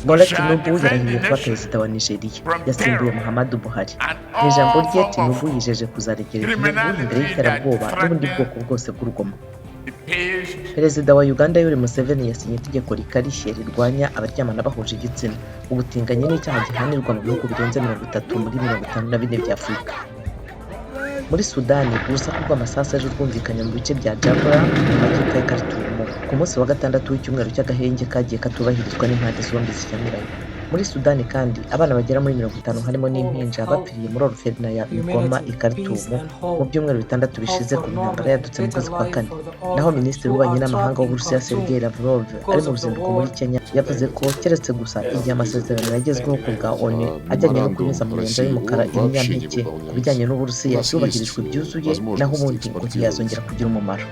Bola Tinubu yarahiye kuba perezida wa Nigeria, yasimbuye Muhammadu Buhari. Mu ijambo rye, Tinubu yijeje kuzaregera igihugu imbere y'iterabwoba n'ubundi bwoko bwose bw'urugomo. Perezida wa Uganda Yoweri Museveni yasinye itegeko rikarishye rirwanya abaryamana bahuje igitsina. Ubutinganyi ni icyaha gihanirwa mu bihugu birenze 30 muri 54 bya Afurika. Muri Sudani, urusaku rw'amasasu ejo rwumvikanye mu bice bya Jabra mu majyepfo ya Khartoum ku munsi wa gatandatu w'icyumweru cy'agahenge kagiye katubahirizwa n'impande zombi zishyamiranye. Muri Sudani kandi, abana bagera muri 50 harimo n'impinja bapfiriye muri Orphelina ya Migoma i Khartoum mu byumweru 6 bishize ku ntambara yadutse mu kwezi kwa kane. Naho Minisitiri w'Ububanyi n'Amahanga w'Uburusiya Sergei Lavrov ari mu ruzinduko muri Kenya yavuze ko keretse gusa igihe amasezerano yagezweho ku bwa ONU ajyanye no kunyuza mu nyanja y'umukara ibinyampeke ku bijyanye n'Uburusiya yubahirijwe byuzuye, naho ubundi ngo ntiyazongera kugira umumaro.